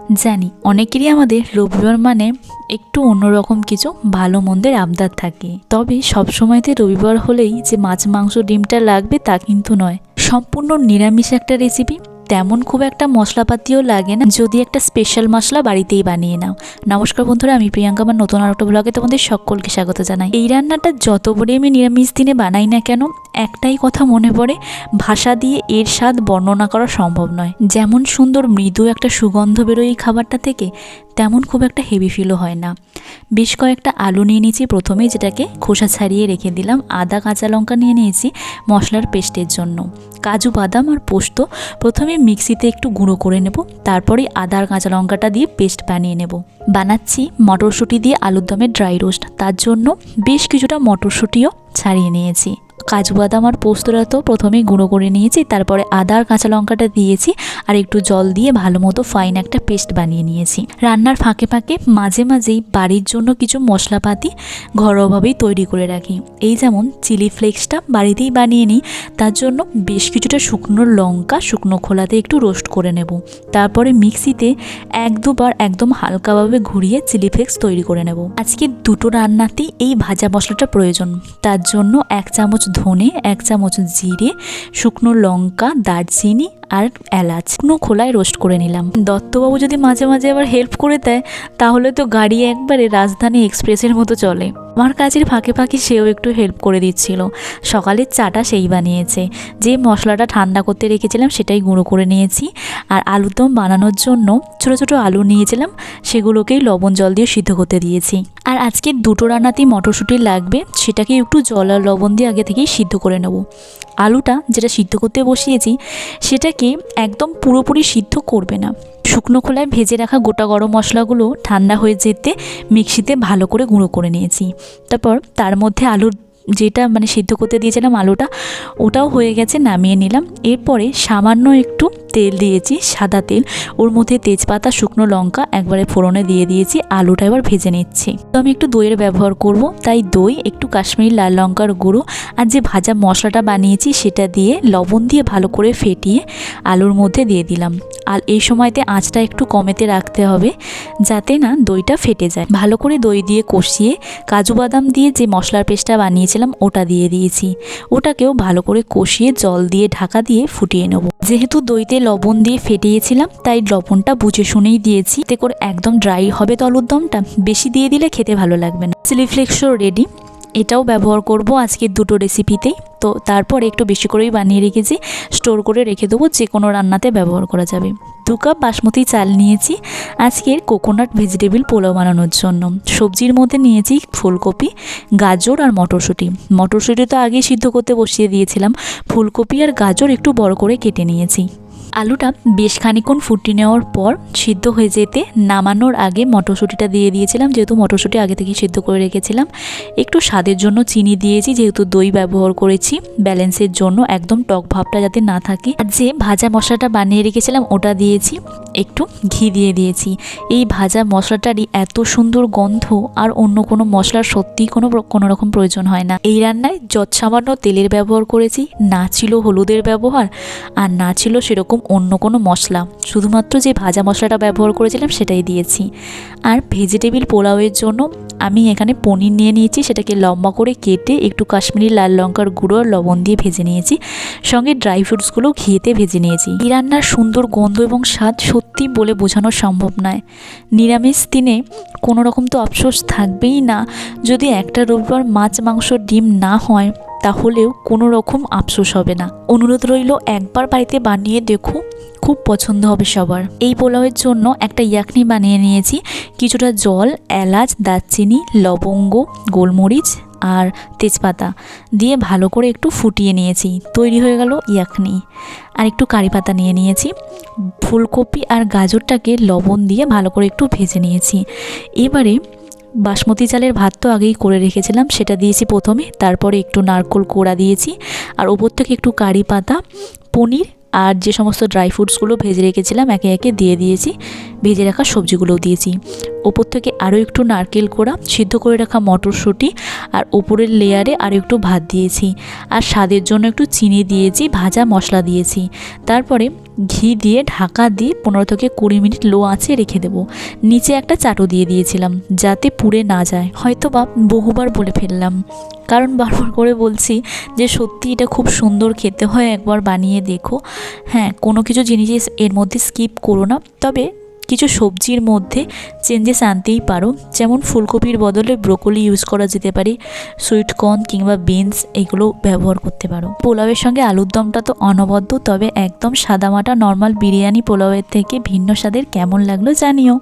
জানি অনেকেরই আমাদের রবিবার মানে একটু অন্যরকম কিছু ভালো মন্দের আবদার থাকে, তবে সবসময়তে রবিবার হলেই যে মাছ মাংস ডিমটা লাগবে তা কিন্তু নয়। সম্পূর্ণ নিরামিষ একটা রেসিপি, তেমন খুব একটা মশলাপাতিও লাগে না যদি একটা স্পেশাল মশলা বাড়িতেই বানিয়ে নাও। নমস্কার বন্ধুরা, আমি প্রিয়াঙ্কা, আমার নতুন আর একটা ব্লগে তোমাদের সকলকে স্বাগত জানাই। এই রান্নাটা যতবারই আমি নিরামিষ দিনে বানাই না কেন, একটাই কথা মনে পড়ে, ভাষা দিয়ে এর স্বাদ বর্ণনা করা সম্ভব নয়। যেমন সুন্দর মৃদু একটা সুগন্ধ বেরোয় এই খাবারটা থেকে, তেমন খুব একটা হেভি ফিলও হয় না। বেশ কয়েকটা আলু নিয়ে নিয়েছি প্রথমে, যেটাকে খোসা ছাড়িয়ে রেখে দিলাম। আদা কাঁচা লঙ্কা নিয়ে নিয়েছি মশলার পেস্টের জন্য। কাজু বাদাম আর পোস্ত প্রথমে মিক্সিতে একটু গুঁড়ো করে নেব, তারপরে আদা আর কাঁচা লঙ্কাটা দিয়ে পেস্ট বানিয়ে নেব। বানাচ্ছি মটরশুঁটি দিয়ে আলুর দমের ড্রাই রোস্ট, তার জন্য বেশ কিছুটা মটরশুঁটিও ছাড়িয়ে নিয়েছি। কাজু বাদাম আর পোস্তটা তো প্রথমেই গুঁড়ো করে নিয়েছি, তারপরে আদা আর কাঁচা লঙ্কাটা দিয়েছি আর একটু জল দিয়ে ভালো মতো ফাইন একটা পেস্ট বানিয়ে নিয়েছি। রান্নার ফাঁকে ফাঁকে মাঝে মাঝেই বাড়ির জন্য কিছু মশলাপাতি ঘরোয়াভাবেই তৈরি করে রাখি। এই যেমন চিলি ফ্লেক্সটা বাড়িতেই বানিয়ে নিই, তার জন্য বেশ কিছুটা শুকনো লঙ্কা শুকনো খোলাতে একটু রোস্ট করে নেব। তারপরে মিক্সিতে এক দুবার একদম হালকাভাবে ঘুরিয়ে চিলি ফ্লেক্স তৈরি করে নেব। আজকে দুটো রান্নাতেই এই ভাজা মশলাটা প্রয়োজন, তার জন্য 1 চামচ ধনে, 1 চামচ জিরে, শুকনো লঙ্কা, দারচিনি আর এলাচ শুকনো খোলায় রোস্ট করে নিলাম। দত্তবাবু যদি মাঝে মাঝে আবার হেল্প করে দেয়, তাহলে তো গাড়ি একবারে রাজধানী এক্সপ্রেসের মতো চলে। আমার কাজের ফাঁকে ফাঁকে সেও একটু হেল্প করে দিচ্ছিল। সকালের চাটা সেই বানিয়েছে। যে মশলাটা ঠান্ডা করতে রেখেছিলাম সেটাই গুঁড়ো করে নিয়েছি। আর আলুর দম বানানোর জন্য ছোটো ছোটো আলু নিয়েছিলাম, সেগুলোকেই লবণ জল দিয়ে সিদ্ধ করতে দিয়েছি। আর আজকে দুটো রান্নাতেই মটরশুঁটি লাগবে, সেটাকে একটু জল আর লবণ দিয়ে আগে থেকেই সিদ্ধ করে নেব। আলুটা যেটা সিদ্ধ করতে বসিয়েছি সেটাকে একদম পুরোপুরি সিদ্ধ করবে না। শুকনো খোলায় ভেজে রাখা গোটা গরম মশলাগুলো ঠান্ডা হয়ে যেতে মিক্সিতে ভালো করে গুঁড়ো করে নিয়েছি। তারপর তার মধ্যে আলুর যেটা সিদ্ধ করতে দিয়েছিলাম আলুটা, ওটাও হয়ে গেছে, নামিয়ে নিলাম। এরপরে সামান্য একটু তেল দিয়েছি, সাদা তেল, ওর মধ্যে তেজপাতা শুকনো লঙ্কা একবারে ফোড়নে দিয়ে দিয়েছি। আলুটা এবার ভেজে নিচ্ছি। তো আমি একটু দইয়ের ব্যবহার করব, তাই দই, একটু কাশ্মীরি লাল লঙ্কার গুঁড়ো আর যে ভাজা মশলাটা বানিয়েছি সেটা দিয়ে লবণ দিয়ে ভালো করে ফেটিয়ে আলুর মধ্যে দিয়ে দিলাম। আর এই সময়তে আঁচটা একটু কমেতে রাখতে হবে, যাতে না দইটা ফেটে যায়। ভালো করে দই দিয়ে কষিয়ে কাজু বাদাম দিয়ে যে মশলার পেস্টটা বানিয়েছিলাম ওটা দিয়ে দিয়েছি। ওটাকেও ভালো করে কষিয়ে জল দিয়ে ঢাকা দিয়ে ফুটিয়ে নেব। যেহেতু দইতে লবণ দিয়ে ফেটিয়েছিলাম, তাই লবণটা বুঝে শুনেই দিয়েছি, এতে করে একদম ড্রাই হবে তো আলুর দমটা, বেশি দিয়ে দিলে খেতে ভালো লাগবে না। চিলি ফ্লেক্সও রেডি, এটাও ব্যবহার করব আজকের দুটো রেসিপিতেই। তো তারপরে একটু বেশি করেই বানিয়ে রেখেছি, স্টোর করে রেখে দেবো, যে কোনো রান্নাতে ব্যবহার করা যাবে। 2 কাপ বাসমতি চাল নিয়েছি আজকের কোকোনাট ভেজিটেবিল পোলাও বানানোর জন্য। সবজির মধ্যে নিয়েছি ফুলকপি, গাজর আর মটরশুঁটি। মটরশুঁটি তো আগেই সিদ্ধ করতে বসিয়ে দিয়েছিলাম। ফুলকপি আর গাজর একটু বড় করে কেটে নিয়েছি। আলুটা বেশ খানিক্ষণ ফুটিয়ে নেওয়ার পর সিদ্ধ হয়ে যেতে নামানোর আগে মটরশুঁটিটা দিয়ে দিয়েছিলাম, যেহেতু মটরশুঁটি আগে থেকে সিদ্ধ করে রেখেছিলাম। একটু স্বাদের জন্য চিনি দিয়েছি, যেহেতু দই ব্যবহার করেছি, ব্যালেন্সের জন্য, একদম টক ভাবটা যাতে না থাকে। আর যে ভাজা মশলাটা বানিয়ে রেখেছিলাম ওটা দিয়েছি, একটু ঘি দিয়ে দিয়েছি। এই ভাজা মশলাটারই এত সুন্দর গন্ধ, আর অন্য কোনো মশলার সত্যিই কোনো রকম প্রয়োজন হয় না। এই রান্নায় যৎসামান্য তেলের ব্যবহার করেছি, না ছিল হলুদের ব্যবহার, আর না ছিল সেরকম অন্য কোনো মশলা, শুধুমাত্র যে ভাজা মশলাটা ব্যবহার করেছিলাম সেটাই দিয়েছি। আর ভেজিটেবিল পোলাওয়ের জন্য আমি এখানে পনির নিয়ে নিয়েছি, সেটাকে লম্বা করে কেটে একটু কাশ্মীরি লাল লঙ্কার গুঁড়ো আর লবণ দিয়ে ভেজে নিয়েছি, সঙ্গে ড্রাই ফ্রুটসগুলো ঘিয়েতে ভেজে নিয়েছি। এই রান্নার সুন্দর গন্ধ এবং স্বাদ সত্যি বলে বোঝানো সম্ভব নয়। নিরামিষ দিনে কোনো রকম তো আফসোস থাকবেই না, যদি একটা রবিবার মাছ মাংস ডিম না হয়, তাহলেও কোনো রকম আফসোস হবে না। অনুরোধ রইল, একবার বাড়িতে বানিয়ে দেখো, খুব পছন্দ হবে সবার। এই পোলাওয়ের জন্য একটা ইয়াকনি বানিয়ে নিয়েছি। কিছুটা জল, এলাচ, দারচিনি, লবঙ্গ, গোলমরিচ আর তেজপাতা দিয়ে ভালো করে একটু ফুটিয়ে নিয়েছি। তৈরি হয়ে গেল ইয়াকনি। আর একটু কারি পাতা নিয়ে নিয়েছি। ফুলকপি আর গাজরটাকে লবণ দিয়ে ভালো করে একটু ভেজে নিয়েছি। এবারে বাসমতি চালের ভাত তো আগেই করে রেখেছিলাম, সেটা দিয়েছি প্রথমে, তারপরে একটু নারকেল কোড়া দিয়েছি, আর ওপর থেকে একটু কারি পাতা, পনির আর যে সমস্ত ড্রাই ফ্রুটসগুলো ভেজে রেখেছিলাম একে একে দিয়ে দিয়েছি। ভেজে রাখা সবজিগুলোও দিয়েছি। ওপর থেকে আরও একটু নারকেল কোড়া, সিদ্ধ করে রাখা মটরশুঁটি আর ওপরের লেয়ারে আরও একটু ভাত দিয়েছি। আর স্বাদের জন্য একটু চিনি দিয়েছি, ভাজা মশলা দিয়েছি। তারপরে ঘি দিয়ে ঢাকা দিয়ে 15 থেকে 20 মিনিট লো আঁচে রেখে দেবো। নিচে একটা চাটু দিয়ে দিয়েছিলাম যাতে পুড়ে না যায়। হয়তো বা বহুবার বলে ফেললাম, কারণ বারবার করে বলছি যে সত্যি এটা খুব সুন্দর খেতে হয়, একবার বানিয়ে দেখো। হ্যাঁ, কোনো কিছু জিনিস এর মধ্যে স্কিপ করো না, তবে কিছু সবজির মধ্যে চেঞ্জেস আনতেই পারো। যেমন ফুলকপির বদলে ব্রোকলি ইউজ করা যেতে পারে, সুইট কর্ন কিংবা বিনস এগুলো ব্যবহার করতে পারো। পোলাওয়ের সঙ্গে আলুর দমটা তো অনবদ্য, তবে একদম সাদামাটা নর্মাল বিরিয়ানি পোলাওয়ের থেকে ভিন্ন স্বাদের। কেমন লাগলো জানিও।